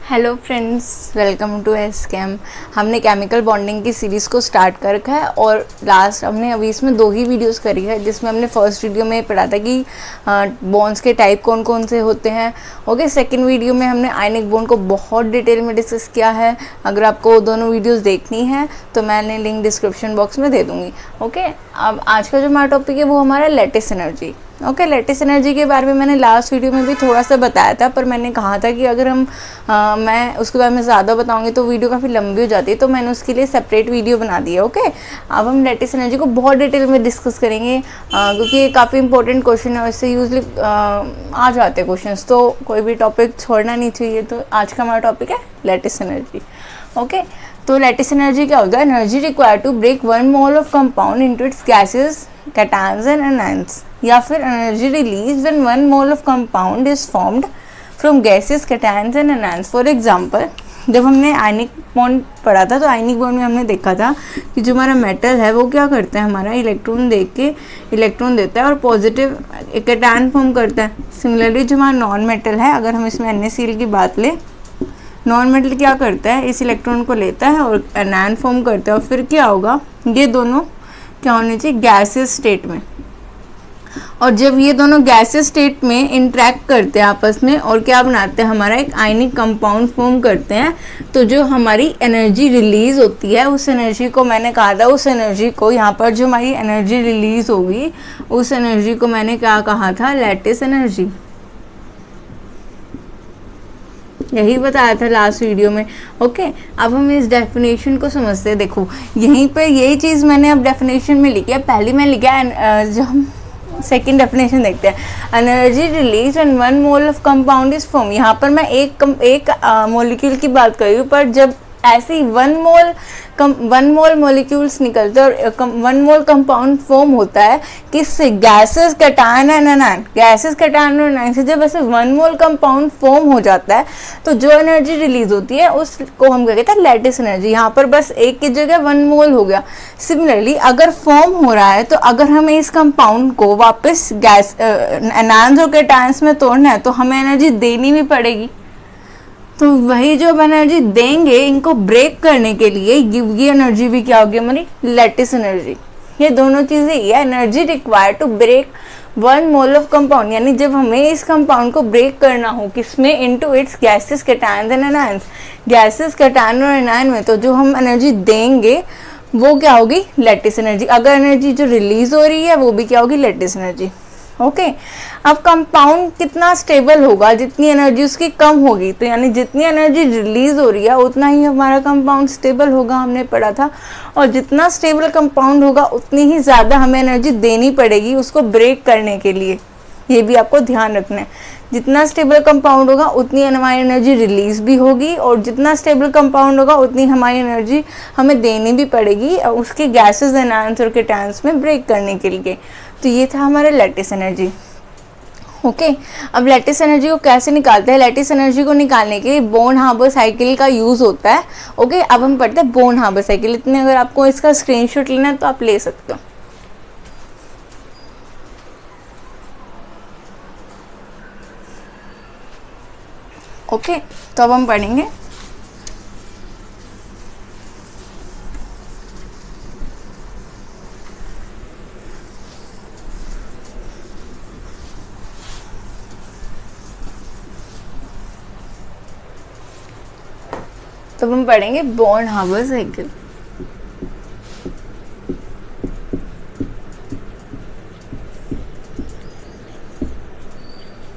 Hello friends, welcome to एसकेम। हमने chemical bonding की सीरीज़ को स्टार्ट कर रखा है और लास्ट हमने अभी इसमें 2 ही वीडियोस करी है, जिसमें हमने फर्स्ट वीडियो में पढ़ा था कि बॉन्ड्स के टाइप कौन कौन से होते हैं। ओके, सेकंड वीडियो में हमने आयनिक बॉन्ड को बहुत डिटेल में डिस्कस किया है। अगर आपको दोनों वीडियोज़ देखनी है तो मैंने लिंक डिस्क्रिप्शन बॉक्स में दे दूँगी। ओके, अब आज का जो हमारा टॉपिक है वो हमारा lattice energy. Okay, lattice energy के बारे में मैंने लास्ट वीडियो में भी थोड़ा सा बताया था, पर मैंने कहा था कि अगर मैं उसके बारे में ज़्यादा बताऊंगी तो वीडियो काफ़ी लंबी हो जाती है, तो मैंने उसके लिए सेपरेट वीडियो बना दी है। ओके, अब हम लैटिस एनर्जी को बहुत डिटेल में डिस्कस करेंगे क्योंकि ये काफ़ी इंपॉर्टेंट क्वेश्चन है और इससे यूजली आ जाते हैं क्वेश्चंस, तो कोई भी टॉपिक छोड़ना नहीं चाहिए। तो आज का हमारा टॉपिक है लैटिस एनर्जी। ओके, तो लैटिस एनर्जी क्या होता है? Energy required to break 1 mole of compound into its gases, cations and anions, या फिर energy release when 1 mole of compound is formed from gases, cations and anions. For example, जब हमने ionic bond पढ़ा था तो आयनिक बॉन्ड में हमने देखा था कि जो हमारा मेटल है वो क्या करता है, हमारा इलेक्ट्रॉन दे के इलेक्ट्रॉन देता है और पॉजिटिव कैटायन फॉर्म करता है। सिमिलरली जो हमारा नॉन मेटल है, अगर हम इसमें NaCl की बात लें, नॉन मेटल क्या करता है, इस इलेक्ट्रॉन को लेता है और एनायन फॉर्म करता है, और फिर क्या होगा, ये दोनों क्या होने चाहिए, गैसेस स्टेट में। और जब ये दोनों गैसेस स्टेट में इंटरेक्ट करते हैं आपस में और क्या बनाते हैं, हमारा एक आयनिक कंपाउंड फॉर्म करते हैं, तो जो हमारी एनर्जी रिलीज होती है, उस एनर्जी को मैंने कहा था, उस एनर्जी को यहाँ पर जो हमारी एनर्जी रिलीज होगी उस एनर्जी को मैंने क्या कहा था, लैटिस एनर्जी। यही बताया था लास्ट वीडियो में। ओके, अब हम इस डेफिनेशन को समझते हैं। देखो, यहीं पे यही चीज़ मैंने अब डेफिनेशन में लिखी है। पहली मैं लिखा है, जो हम सेकेंड डेफिनेशन देखते हैं, energy release when 1 mole of compound is form. यहाँ पर मैं एक मॉलिक्यूल की बात कर रही हूँ, पर जब ऐसे ही 1 मोल मॉलिक्यूल्स निकलते हैं और 1 मोल कंपाउंड फॉर्म होता है किससे, gases, cation and anion. Gases, cation और एनायन से जब ऐसे 1 मोल कंपाउंड फॉर्म हो जाता है तो जो एनर्जी रिलीज होती है उसको हम कहते हैं लैटिस एनर्जी। यहाँ पर बस एक की जगह 1 मोल हो गया। सिमिलरली अगर फॉर्म हो रहा है तो अगर हमें इस कंपाउंड को वापस गैस एनायंस और कैटायंस में तोड़ना है तो हमें एनर्जी देनी भी पड़ेगी। तो वही जो एनर्जी देंगे इनको ब्रेक करने के लिए, ये एनर्जी भी क्या होगी हमारी, लैटिस एनर्जी। ये दोनों चीज़ें ही है, energy required to break 1 mole of compound, यानी जब हमें इस कंपाउंड को ब्रेक करना हो किसमें, into its gases, cations and anions. Gases, cation और एनायन में तो जो हम एनर्जी देंगे वो क्या होगी, लैटिस एनर्जी। अगर एनर्जी जो रिलीज हो रही है वो भी क्या होगी, लैटिस एनर्जी। ओके, अब कंपाउंड कितना स्टेबल होगा, जितनी एनर्जी उसकी कम होगी, तो यानी जितनी एनर्जी रिलीज हो रही है उतना ही हमारा कंपाउंड स्टेबल होगा, हमने पढ़ा था। और जितना स्टेबल कंपाउंड होगा उतनी ही ज़्यादा हमें एनर्जी देनी पड़ेगी उसको ब्रेक करने के लिए। ये भी आपको ध्यान रखना है, जितना स्टेबल कंपाउंड होगा उतनी हमारी एनर्जी रिलीज भी होगी, और जितना स्टेबल कंपाउंड होगा उतनी हमारी एनर्जी हमें देनी भी पड़ेगी उसके गैसेस, एनायंस और कैटायंस में ब्रेक करने के लिए। तो ये था हमारा लैटिस एनर्जी। ओके, अब लैटिस एनर्जी को कैसे निकालते हैं? लैटिस एनर्जी को निकालने के लिए बोन-हार्बर साइकिल का यूज़ होता है। ओके, अब हम पढ़ते हैं बोन-हार्बर साइकिल। इतने अगर आपको इसका स्क्रीनशॉट लेना है तो आप ले सकते हो। ओके, तो अब हम पढ़ेंगे बोन-हार्बर साइकिल।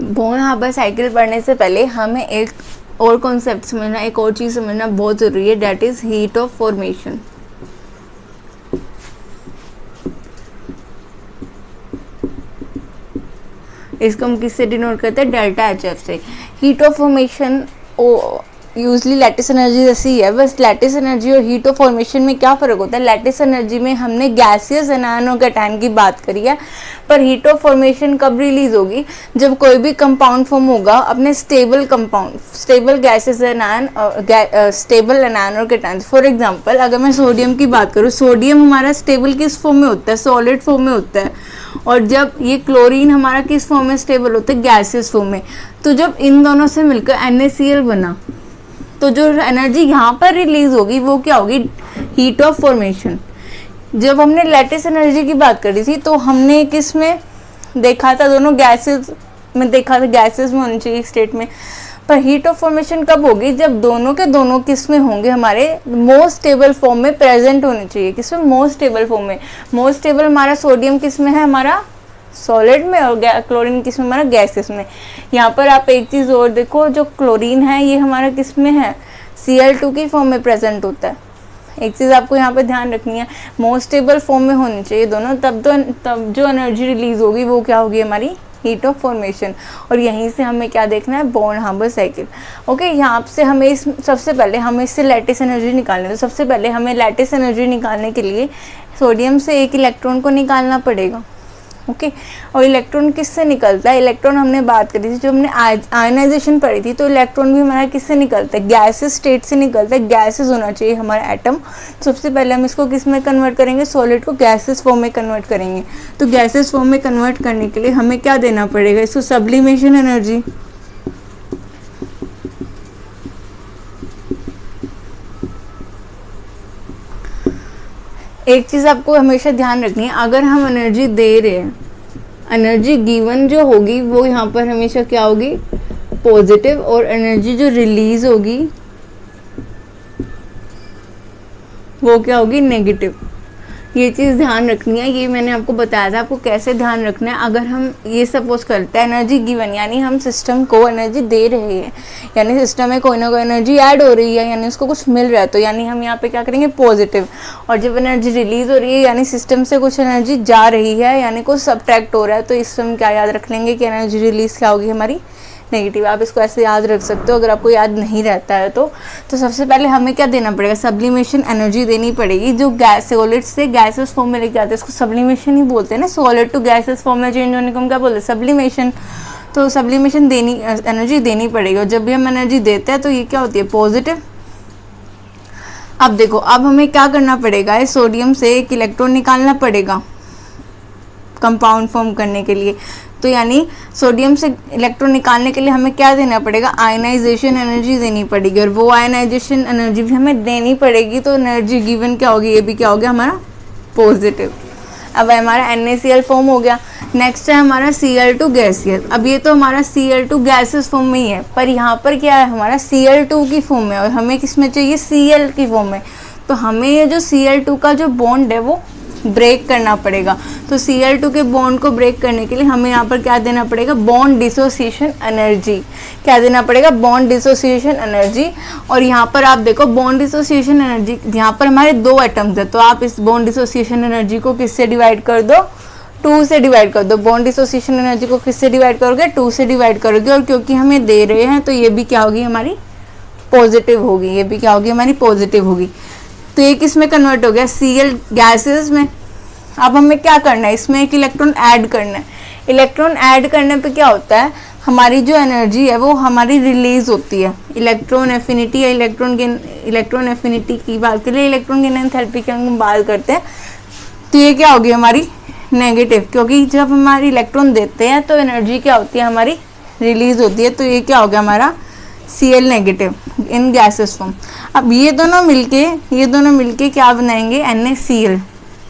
बोन-हार्बर साइकिल पढ़ने से पहले हमें एक और कॉन्सेप्ट समझना, एक और चीज़ समझना बहुत ज़रूरी है, that is heat of formation. इसको हम किससे डिनोट करते हैं, डेल्टा HF से। Heat of formation usually lattice energy जैसी ही है, बस लैटिस एनर्जी और हीट ऑफ फॉर्मेशन में क्या फ़र्क होता है। लैटिस एनर्जी में हमने गैसियस, एनायन और कैटायन की बात करी है, पर हीट ऑफ फॉर्मेशन कब रिलीज होगी, जब कोई भी कंपाउंड फॉर्म होगा अपने stable compound, stable gases, anion, stable anion और कैटायन। फॉर एग्जांपल, अगर मैं सोडियम की बात करूँ, सोडियम हमारा स्टेबल किस फॉर्म में होता है, सॉलिड फॉर्म में होता है, और जब ये क्लोरीन हमारा किस फॉर्म में स्टेबल होता है, गैसियस फॉर्म में। तो जब इन दोनों से मिलकर NaCl बना, तो जो एनर्जी यहाँ पर रिलीज होगी वो क्या होगी, हीट ऑफ फॉर्मेशन। जब हमने लैटिस एनर्जी की बात करी थी तो हमने किस में देखा था, दोनों गैसेस में देखा था, गैसेस में होनी चाहिए स्टेट में। पर हीट ऑफ फॉर्मेशन कब होगी, जब दोनों के दोनों किस में होंगे, हमारे मोस्ट स्टेबल फॉर्म में प्रेजेंट होने चाहिए। किस में, मोस्ट स्टेबल फॉर्म में। मोस्ट स्टेबल हमारा सोडियम किस में है, हमारा सॉलिड में, और क्लोरीन किस में, हमारा गैसेस में। यहाँ पर आप एक चीज़ और देखो, जो क्लोरीन है ये हमारा किस में है, Cl2 की फॉर्म में प्रेजेंट होता है। एक चीज़ आपको यहाँ पे ध्यान रखनी है, मोस्ट स्टेबल फॉर्म में होनी चाहिए दोनों, तब जो एनर्जी रिलीज होगी वो क्या होगी, हमारी हीट ऑफ फॉर्मेशन। और यहीं से हमें क्या देखना है, बॉन्ड हार्बर साइकिल। ओके, यहाँ से हमें सबसे पहले हमें इससे लैटिस एनर्जी निकालनी है। तो सबसे पहले हमें लैटिस एनर्जी निकालने के लिए सोडियम से एक इलेक्ट्रॉन को निकालना पड़ेगा। ओके, और इलेक्ट्रॉन किससे निकलता है, इलेक्ट्रॉन हमने बात करी थी, जो हमने आयनाइजेशन पढ़ी थी, तो इलेक्ट्रॉन भी हमारा किससे निकलता है, गैसेस स्टेट से निकलता है। गैसेस होना चाहिए हमारा एटम। सबसे पहले हम इसको किस में कन्वर्ट करेंगे, सॉलिड को गैसेस फॉर्म में कन्वर्ट करेंगे। तो गैसेस फॉर्म में कन्वर्ट करने के लिए हमें क्या देना पड़ेगा, इसको सब्लिमेशन एनर्जी। एक चीज़ आपको हमेशा ध्यान रखनी है, अगर हम एनर्जी दे रहे हैं, एनर्जी गिवन जो होगी वो यहाँ पर हमेशा क्या होगी, पॉजिटिव, और एनर्जी जो रिलीज होगी वो क्या होगी, नेगेटिव। ये चीज़ ध्यान रखनी है, ये मैंने आपको बताया था आपको कैसे ध्यान रखना है। अगर हम ये सपोज करते हैं एनर्जी गिवन, यानी हम सिस्टम को एनर्जी दे रहे हैं, यानी सिस्टम में कोई ना कोई एनर्जी ऐड हो रही है, यानी उसको कुछ मिल रहा है, तो यानी हम यहाँ पे क्या करेंगे, पॉजिटिव। और जब एनर्जी रिलीज हो रही है, यानी सिस्टम से कुछ एनर्जी जा रही है, यानी कुछ सब्ट्रैक्ट हो रहा है, तो इससे हम क्या याद रख लेंगे कि एनर्जी रिलीज क्या होगी, हमारी नेगेटिव। आप इसको ऐसे याद रख सकते हो अगर आपको याद नहीं रहता है तो सबसे पहले हमें क्या देना पड़ेगा, सब्लिमेशन एनर्जी देनी पड़ेगी। जो गैस सॉलिड से गैसेस फॉर्म में लेके आते हैं, इसको सब्लिमेशन ही बोलते हैं ना, सॉलिड टू गैसेस फॉर्म में चेंज होने को हम क्या बोलते हैं, सब्लिमेशन। तो सब्लिमेशन एनर्जी देनी पड़ेगी, और जब भी हम एनर्जी देते हैं तो ये क्या होती है, पॉजिटिव। अब देखो, अब हमें क्या करना पड़ेगा, इस सोडियम से एक इलेक्ट्रॉन निकालना पड़ेगा कंपाउंड फॉर्म करने के लिए। तो यानी सोडियम से इलेक्ट्रॉन निकालने के लिए हमें क्या देना पड़ेगा, आयनाइजेशन एनर्जी देनी पड़ेगी, और वो आयनाइजेशन एनर्जी भी हमें देनी पड़ेगी। तो एनर्जी गिवन क्या होगी, ये भी क्या हो गया, हमारा पॉजिटिव। अब हमारा NaCl फॉर्म हो गया। नेक्स्ट है हमारा Cl2 गैसियस। अब ये तो हमारा Cl2 गैसेस फॉर्म में ही है, पर यहाँ पर क्या है, हमारा Cl2 की फॉर्म में, और हमें किस में चाहिए, Cl की फॉर्म में। तो हमें ये जो Cl2 का जो बॉन्ड है वो ब्रेक करना पड़ेगा। तो Cl2 के बॉन्ड को ब्रेक करने के लिए हमें यहाँ पर क्या देना पड़ेगा, बॉन्ड डिसोसिएशन एनर्जी। क्या देना पड़ेगा, बॉन्ड डिसोसिएशन एनर्जी। और यहाँ पर आप देखो, बॉन्ड डिसोसिएशन एनर्जी, यहाँ पर हमारे 2 एटम्स है, तो आप इस बॉन्ड डिसोसिएशन एनर्जी को किससे डिवाइड कर दो, 2 से डिवाइड कर दो। बॉन्ड डिसोसिएशन एनर्जी को किससे डिवाइड करोगे, 2 से डिवाइड करोगे। और क्योंकि हमें दे रहे हैं तो ये भी क्या होगी, हमारी पॉजिटिव होगी, ये भी क्या होगी, हमारी पॉजिटिव होगी। तो ये किस में कन्वर्ट हो गया, Cl गैसेस में। अब हमें क्या करना है, इसमें एक इलेक्ट्रॉन ऐड करना है। इलेक्ट्रॉन ऐड करने पे क्या होता है, हमारी जो एनर्जी है वो हमारी रिलीज होती है। इलेक्ट्रॉन एफिनिटी या इलेक्ट्रॉन एफिनिटी की बात करें, इलेक्ट्रॉन गेन एंथैल्पी की हम बात करते हैं, तो ये क्या होगी, हमारी नेगेटिव। क्योंकि जब हमारी इलेक्ट्रॉन देते हैं तो एनर्जी क्या होती है, हमारी रिलीज होती है। तो ये क्या हो गया, हमारा Cl नेगेटिव इन गैसेस फॉर्म। अब ये दोनों मिलके क्या बनाएंगे, NaCl।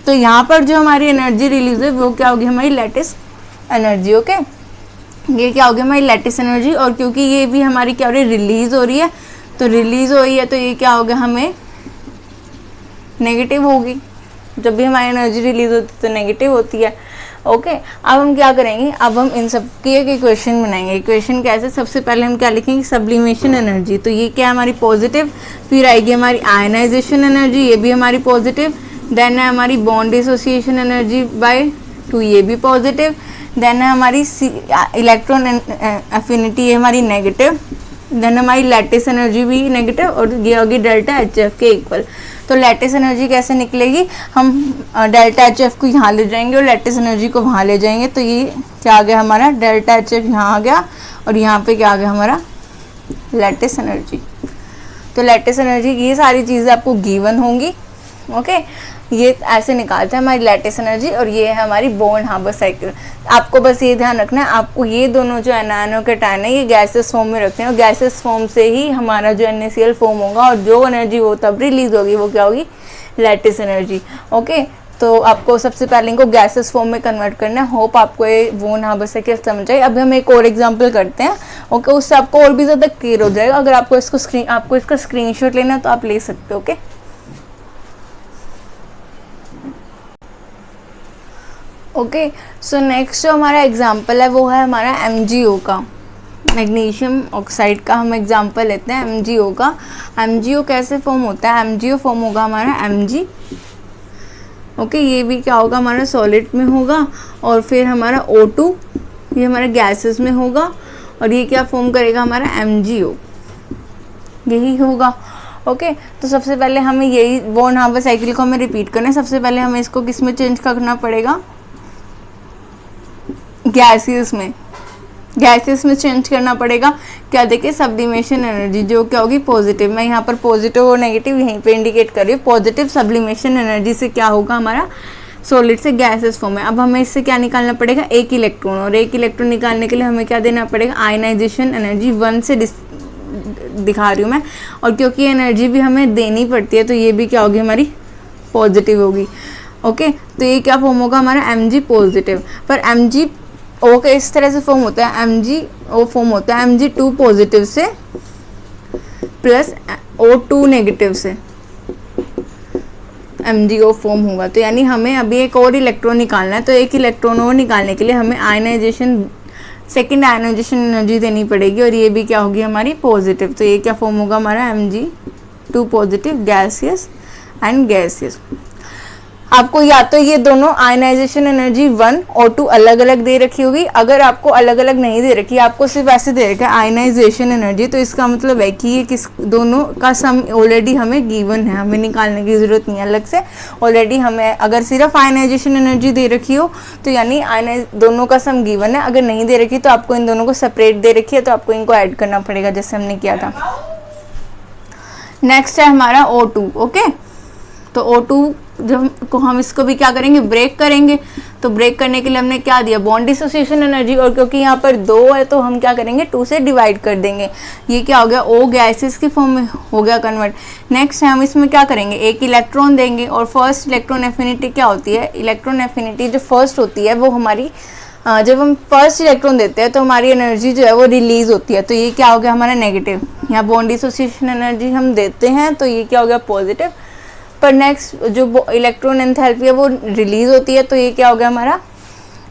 तो यहाँ पर जो हमारी एनर्जी रिलीज है वो क्या होगी, हमारी लैटिस एनर्जी। ओके, ये क्या होगी, हमारी लैटिस एनर्जी। और क्योंकि ये भी हमारी क्या हो रही है, रिलीज हो रही है, तो रिलीज हो रही है तो ये क्या होगा, हमें नेगेटिव होगी। जब भी हमारी एनर्जी रिलीज होती है तो नेगेटिव होती है। ओके, अब हम क्या करेंगे, अब हम इन सब की एक इक्वेशन बनाएंगे। इक्वेशन कैसे, सबसे पहले हम क्या लिखेंगे, सब्लिमेशन एनर्जी। तो ये क्या है, हमारी पॉजिटिव। फिर आएगी हमारी आयनाइजेशन एनर्जी, ये भी हमारी पॉजिटिव। देन है हमारी बॉन्ड डिसोसिएशन एनर्जी बाय 2, ये भी पॉजिटिव। देन है हमारी इलेक्ट्रॉन एफिनिटी, ये हमारी नेगेटिव। देन हमारी लैटिस एनर्जी भी नेगेटिव, और ये होगी डेल्टा HF के इक्वल। तो लैटिस एनर्जी कैसे निकलेगी, हम डेल्टा HF को यहाँ ले जाएंगे और लैटिस एनर्जी को वहाँ ले जाएंगे। तो ये क्या आ गया, हमारा डेल्टा HF यहाँ आ गया, और यहाँ पे क्या आ गया, हमारा लैटिस एनर्जी। तो लैटिस एनर्जी, ये सारी चीज़ें आपको गिवन होंगी। ओके, ये ऐसे निकालते हैं हमारी लैटिस एनर्जी, और ये है हमारी बॉर्न हार्बर साइकिल। आपको बस ये ध्यान रखना है, आपको ये दोनों जो एनायन और कैटायन है ये गैसेस फॉर्म में रखते हैं, और गैसेस फॉर्म से ही हमारा जो NaCl फॉर्म होगा, और जो एनर्जी वो तब रिलीज होगी वो क्या होगी, लैटिस एनर्जी। ओके, तो आपको सबसे पहले इनको गैसेस फॉर्म में कन्वर्ट करना है। होप आपको ये बॉर्न हार्बर साइकिल समझ आए। अभी हम एक और एग्जांपल करते हैं, ओके, उससे आपको और भी ज़्यादा क्लियर हो जाएगा। अगर आपको इसका स्क्रीनशॉट लेना है तो आप ले सकते हो। ओके, ओके, सो नेक्स्ट जो हमारा एग्जांपल है वो है हमारा MgO का, मैग्नीशियम ऑक्साइड का हम एग्जांपल लेते हैं MgO का। MgO कैसे फॉर्म होता है, MgO फॉर्म होगा हमारा Mg। ओके, ये भी क्या होगा, हमारा सॉलिड में होगा, और फिर हमारा O2 ये हमारे गैसेस में होगा, और ये क्या फॉर्म करेगा, हमारा MgO, यही होगा। ओके, तो सबसे पहले हमें यही बॉर्न हार्बर साइकिल को हमें रिपीट करना है। सबसे पहले हमें इसको किस में चेंज करना पड़ेगा, गैसेस में चेंज करना पड़ेगा। क्या देखिए, सब्लिमेशन एनर्जी जो क्या होगी, पॉजिटिव। मैं यहाँ पर पॉजिटिव और नेगेटिव यहीं पे इंडिकेट कर रही हूँ। पॉजिटिव सब्लिमेशन एनर्जी से क्या होगा, हमारा सॉलिड से गैसेस फॉर्म है। अब हमें इससे क्या निकालना पड़ेगा, एक इलेक्ट्रॉन, और एक इलेक्ट्रॉन निकालने के लिए हमें क्या देना पड़ेगा, आयनाइजेशन एनर्जी 1 से दिखा रही हूँ मैं, और क्योंकि एनर्जी भी हमें देनी पड़ती है तो ये भी क्या होगी, हमारी पॉजिटिव होगी। ओके, तो ये क्या फॉर्म होगा, हमारा Mg पॉजिटिव। पर Mg ओके इस तरह से फॉर्म होता है, MgO फॉर्म होता है Mg2 पॉजिटिव से प्लस O2 नेगेटिव से MgO फॉर्म होगा। तो यानी हमें अभी एक और इलेक्ट्रॉन निकालना है, तो एक इलेक्ट्रॉन और निकालने के लिए हमें सेकेंड आयनाइजेशन एनर्जी देनी पड़ेगी, और ये भी क्या होगी, हमारी पॉजिटिव। तो ये क्या फॉर्म होगा, हमारा Mg2 positive gaseous and gaseous. आपको या तो ये दोनों आयनाइजेशन एनर्जी 1 और 2 अलग अलग दे रखी होगी। अगर आपको अलग अलग नहीं दे रखी, आपको सिर्फ ऐसे दे रखा है आयनाइजेशन एनर्जी, तो इसका मतलब है कि ये किस दोनों का सम ऑलरेडी हमें गिवन है, हमें निकालने की ज़रूरत नहीं है अलग से। ऑलरेडी हमें अगर सिर्फ आयनाइजेशन एनर्जी दे रखी हो तो यानी दोनों का सम गिवन है। अगर नहीं दे रखी तो आपको इन दोनों को सेपरेट दे रखी है, तो आपको इनको ऐड करना पड़ेगा जैसे हमने किया था। नेक्स्ट है हमारा O2। ओके, तो O2 जब को हम इसको भी क्या करेंगे, ब्रेक करेंगे। तो ब्रेक करने के लिए हमने क्या दिया, बॉन्ड डिसोसिएशन एनर्जी, और क्योंकि यहाँ पर 2 है तो हम क्या करेंगे, 2 से डिवाइड कर देंगे। ये क्या हो गया, O गैसेस की फॉर्म में हो गया कन्वर्ट। नेक्स्ट है हम इसमें क्या करेंगे, एक इलेक्ट्रॉन देंगे, और फर्स्ट इलेक्ट्रॉन एफिनिटी क्या होती है, इलेक्ट्रॉन एफिनिटी जो फर्स्ट होती है वो हमारी जब हम फर्स्ट इलेक्ट्रॉन देते हैं तो हमारी एनर्जी जो है वो रिलीज होती है। तो ये क्या हो गया, हमारा नेगेटिव। यहाँ बॉन्ड डिसोसिएशन एनर्जी हम देते हैं तो ये क्या हो गया, पॉजिटिव। पर नेक्स्ट जो इलेक्ट्रॉन एंथैल्पी है वो रिलीज होती है, तो ये क्या हो गया, हमारा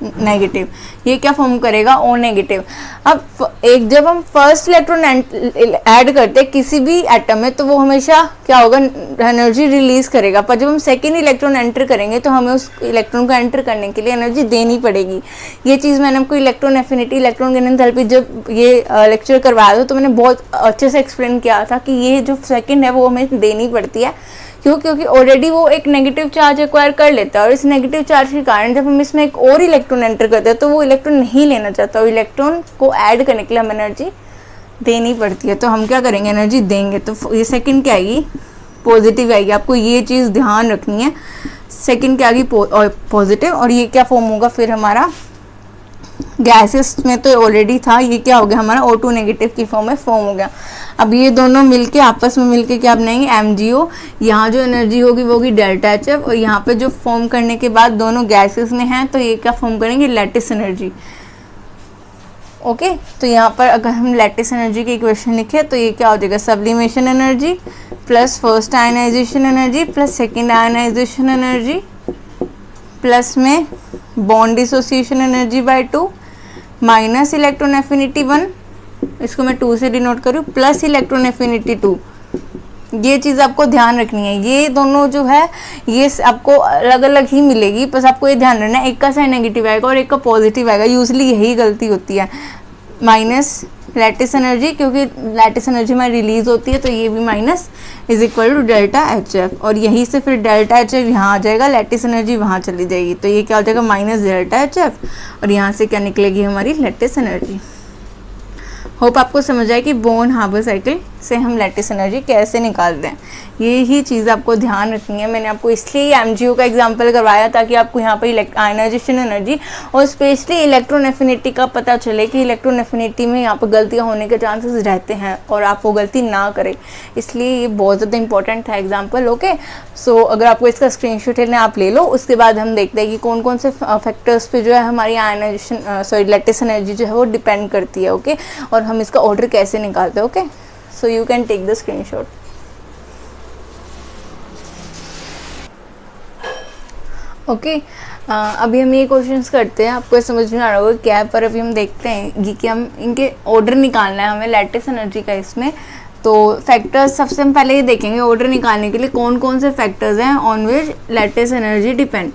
नेगेटिव। ये क्या फॉर्म करेगा, O नेगेटिव। अब एक जब हम फर्स्ट इलेक्ट्रॉन ऐड करते हैं किसी भी एटम में तो वो हमेशा क्या होगा, एनर्जी रिलीज करेगा। पर जब हम सेकेंड इलेक्ट्रॉन एंटर करेंगे तो हमें उस इलेक्ट्रॉन को एंटर करने के लिए एनर्जी देनी पड़ेगी। ये चीज़ मैंने आपको electron affinity, electron gain enthalpy जब ये लेक्चर करवाया था तो मैंने बहुत अच्छे से एक्सप्लेन किया था कि ये जो सेकेंड है वो हमें देनी पड़ती है। क्यों, क्योंकि ऑलरेडी वो एक नेगेटिव चार्ज एक्वायर कर लेता है, और इस नेगेटिव चार्ज के कारण जब हम इसमें एक और इलेक्ट्रॉन एंटर करते हैं तो वो इलेक्ट्रॉन नहीं लेना चाहता, और इलेक्ट्रॉन को ऐड करने के लिए हम एनर्जी देनी पड़ती है। तो हम क्या करेंगे, एनर्जी देंगे। तो ये सेकंड क्या आएगी, पॉजिटिव आएगी। आपको ये चीज़ ध्यान रखनी है, सेकंड क्या आएगी, पॉजिटिव। और ये क्या फॉर्म होगा फिर हमारा, गैसेस में तो ऑलरेडी था, ये क्या हो गया, हमारा O2 नेगेटिव की फॉर्म में फॉर्म हो गया। अब ये दोनों मिलके आपस में मिलके क्या बनाएंगे, MgO। यहाँ जो एनर्जी होगी वो होगी डेल्टा HF, और यहाँ पे जो फॉर्म करने के बाद दोनों गैसेस में हैं तो ये क्या फॉर्म करेंगे, लैटिस एनर्जी। ओके, तो यहाँ पर अगर हम लैटिस एनर्जी की इक्वेशन लिखे तो ये क्या हो जाएगा, sublimation energy plus first ionisation energy plus second ionisation energy plus में bond dissociation energy by 2 minus electron affinity 1, इसको मैं 2 से डिनोट करूँ, प्लस इलेक्ट्रॉन एफिनिटी 2। ये चीज़ आपको ध्यान रखनी है। ये दोनों जो है ये आपको अलग अलग ही मिलेगी, बस आपको ये ध्यान रखना है एक का साइन नेगेटिव आएगा और एक का पॉजिटिव आएगा। यूजली यही गलती होती है। माइनस लैटिस एनर्जी, क्योंकि लैटिस एनर्जी में रिलीज होती है तो ये भी minus is equal to delta HF, और यहीं से फिर डेल्टा HF यहाँ आ जाएगा, लैटिस एनर्जी वहाँ चली जाएगी। तो ये क्या हो जाएगा, माइनस डेल्टा HF, और यहाँ से क्या निकलेगी, हमारी लैटिस एनर्जी। होप आपको समझ आए कि बॉर्न हार्बर साइकिल से हम लैटिस एनर्जी कैसे निकालते हैं, ये ही चीज़ आपको ध्यान रखनी है। मैंने आपको इसलिए MgO का एग्जांपल करवाया ताकि आपको यहाँ पर आयनाइजेशन एनर्जी और स्पेशली इलेक्ट्रॉन एफिनिटी का पता चले कि इलेक्ट्रॉन एफिनिटी में यहाँ पर गलतियाँ होने के चांसेस रहते हैं और आप वो गलती ना करें, इसलिए ये बहुत ज़्यादा इंपॉर्टेंट था एग्जाम्पल। ओके, सो अगर आपको इसका स्क्रीनशॉट लेना है आप ले लो। उसके बाद हम देखते हैं कि कौन कौन से फैक्टर्स पे जो है हमारी आयनाइजेशन लैटिस एनर्जी जो है वो डिपेंड करती है। ओके, और हम इसका ऑर्डर कैसे निकालते हैं। Okay, so you can take the screenshot. Okay, अभी हम ये क्वेश्चंस करते हैं, आपको समझ में आ रहा होगा क्या है, पर अभी हम देखते हैं ये कि हम इनके ऑर्डर निकालना है हमें लैटिस एनर्जी का। इसमें तो फैक्टर्स सबसे हम पहले ये देखेंगे ऑर्डर निकालने के लिए कौन कौन से फैक्टर्स हैं on which lattice energy depend.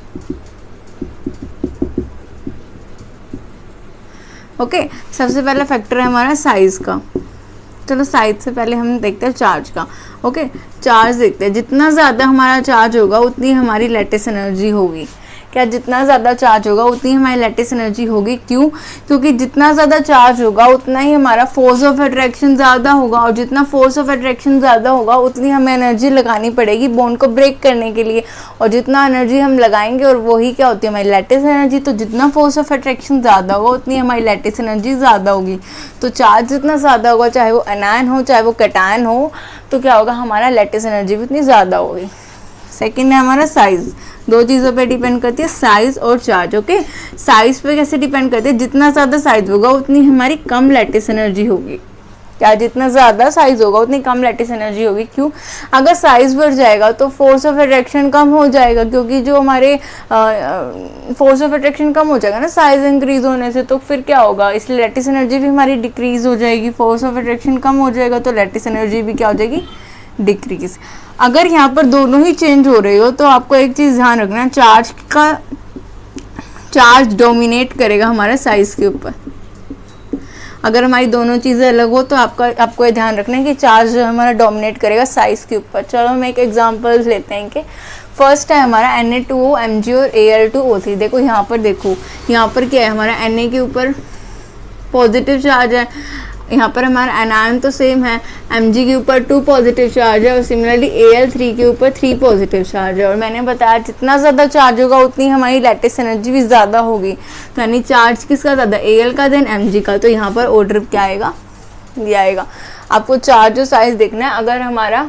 Okay, सबसे पहला फैक्टर है हमारा साइज़ का। चलो साइज से पहले हम देखते हैं चार्ज का। ओके, चार्ज देखते हैं, जितना ज़्यादा हमारा चार्ज होगा उतनी हमारी लैटिस एनर्जी होगी। क्या जितना ज़्यादा चार्ज होगा उतनी हमारी लैटिस एनर्जी होगी? क्यों? क्योंकि जितना ज़्यादा चार्ज होगा उतना ही हमारा फोर्स ऑफ अट्रैक्शन ज़्यादा होगा, और जितना फोर्स ऑफ अट्रैक्शन ज़्यादा होगा उतनी हमें एनर्जी लगानी पड़ेगी बॉन्ड को ब्रेक करने के लिए, और जितना एनर्जी हम लगाएंगे और वही क्या होती है हमारी लैटिस एनर्जी। तो जितना फोर्स ऑफ अट्रैक्शन ज़्यादा होगा उतनी हमारी लैटिस एनर्जी ज़्यादा होगी। तो चार्ज जितना ज़्यादा होगा, चाहे वो एनायन हो चाहे वो कैटायन हो, तो क्या होगा हमारा लैटिस एनर्जी भी उतनी ज़्यादा होगी। सेकेंड है हमारा साइज़। दो चीज़ों पे डिपेंड करती है, साइज़ और चार्ज। ओके, साइज़ पे कैसे डिपेंड करती है? जितना ज़्यादा साइज़ होगा उतनी हमारी कम लैटिस एनर्जी होगी। क्या? जितना ज़्यादा साइज़ होगा उतनी कम लैटिस एनर्जी होगी। क्यों? अगर साइज़ बढ़ जाएगा तो फोर्स ऑफ अट्रैक्शन कम हो जाएगा, क्योंकि जो हमारे फोर्स ऑफ अट्रैक्शन कम हो जाएगा ना साइज़ इंक्रीज होने से, तो फिर क्या होगा, इसलिए लैटिस एनर्जी भी हमारी डिक्रीज़ हो जाएगी। फोर्स ऑफ अट्रैक्शन कम हो जाएगा तो लैटिस एनर्जी भी क्या हो जाएगी, डिक्रीज। अगर यहाँ पर दोनों ही चेंज हो रहे हो तो आपको एक चीज़ ध्यान रखना, चार्ज डोमिनेट करेगा हमारे साइज के ऊपर। अगर हमारी दोनों चीज़ें अलग हो तो आपको ये ध्यान रखना है कि चार्ज जो हमारा डोमिनेट करेगा साइज के ऊपर। चलो हम एक एग्जांपल लेते हैं कि फर्स्ट है हमारा Na2O Mg और Al2O3। देखो यहाँ पर, देखो यहाँ पर क्या है, हमारा Na के ऊपर पॉजिटिव चार्ज है, यहाँ पर हमारा एनायन तो सेम है, Mg के ऊपर 2 पॉजिटिव चार्ज है और सिमिलरली Al3 के ऊपर 3 पॉजिटिव चार्ज है। और मैंने बताया जितना ज़्यादा चार्ज होगा उतनी हमारी लैटिस एनर्जी भी ज़्यादा होगी। तो यानी चार्ज किसका ज़्यादा, Al का देन Mg का। तो यहाँ पर ऑर्डर क्या आएगा, ये आएगा। आपको चार्ज और साइज़ देखना है। अगर हमारा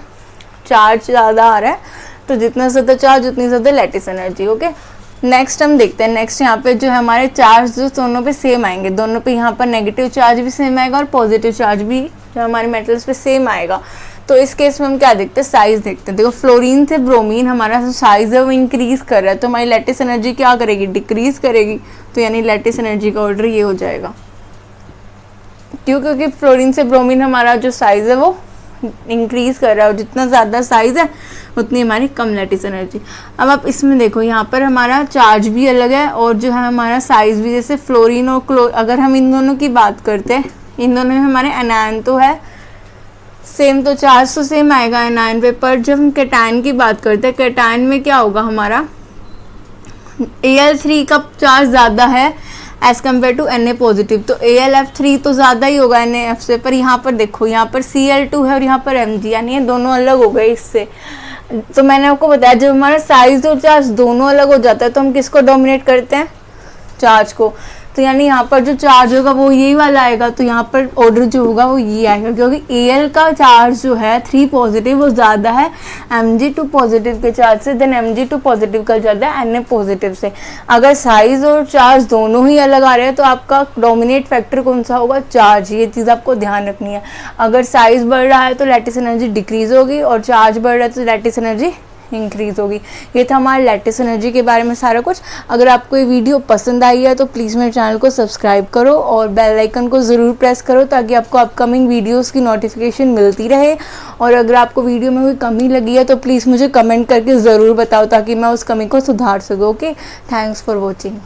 चार्ज ज़्यादा आ रहा है तो जितना ज़्यादा चार्ज उतनी ज़्यादा लैटिस एनर्जी। ओके, नेक्स्ट हम देखते हैं। नेक्स्ट यहाँ पे जो है हमारे चार्ज जो दोनों पे सेम आएंगे, दोनों पे यहाँ पर नेगेटिव चार्ज भी सेम आएगा और पॉजिटिव चार्ज भी जो हमारे मेटल्स पे सेम आएगा। तो इस केस में हम क्या देखते हैं, साइज देखते हैं। देखो फ्लोरीन से ब्रोमीन हमारा जो साइज है वो इंक्रीज कर रहा है, तो हमारी लैटिस एनर्जी क्या करेगी, डिक्रीज करेगी। तो यानी लैटिस एनर्जी का ऑर्डर ये हो जाएगा। क्यों? क्योंकि फ्लोरीन से ब्रोमीन हमारा जो साइज है वो इंक्रीज कर रहा है, और जितना ज़्यादा साइज है उतनी हमारी कम लैटिस एनर्जी। अब आप इसमें देखो, यहाँ पर हमारा चार्ज भी अलग है और जो है हमारा साइज भी, जैसे फ्लोरीन और अगर हम इन दोनों की बात करते हैं, इन दोनों में हमारे एनायन तो है सेम, तो चार्ज तो सेम आएगा एनायन पे। पर जब हम कैटायन की बात करते हैं, कैटायन में क्या होगा, हमारा Al3 का चार्ज ज़्यादा है as compare to Na positive, तो AlF3 तो ज़्यादा ही होगा NaF से। पर यहाँ पर देखो, यहाँ पर Cl2 है और यहाँ पर Mg, यानी ये दोनों अलग हो गए इससे। तो मैंने आपको बताया जब हमारा साइज और चार्ज दोनों अलग हो जाता है तो हम किसको डोमिनेट करते हैं, चार्ज को। तो यानी यहाँ पर जो चार्ज होगा वो यही वाला आएगा, तो यहाँ पर ऑर्डर जो होगा वो ये आएगा, क्योंकि Al का चार्ज जो है 3 पॉजिटिव वो ज़्यादा है Mg2 पॉजिटिव के चार्ज से, देन Mg2 पॉजिटिव का ज़्यादा है Na पॉजिटिव से। अगर साइज और चार्ज दोनों ही अलग आ रहे हैं तो आपका डोमिनेट फैक्टर कौन सा होगा, चार्ज। ये चीज़ आपको ध्यान रखनी है। अगर साइज बढ़ रहा है तो लैटिस एनर्जी डिक्रीज होगी, और चार्ज बढ़ रहा है तो लैटिस एनर्जी इंक्रीज होगी। ये था हमारे लैटिस एनर्जी के बारे में सारा कुछ। अगर आपको ये वीडियो पसंद आई है तो प्लीज़ मेरे चैनल को सब्सक्राइब करो और बेल आइकन को ज़रूर प्रेस करो, ताकि आपको अपकमिंग वीडियोस की नोटिफिकेशन मिलती रहे। और अगर आपको वीडियो में कोई कमी लगी है तो प्लीज़ मुझे कमेंट करके ज़रूर बताओ, ताकि मैं उस कमी को सुधार सकूँ। Okay, thanks for watching.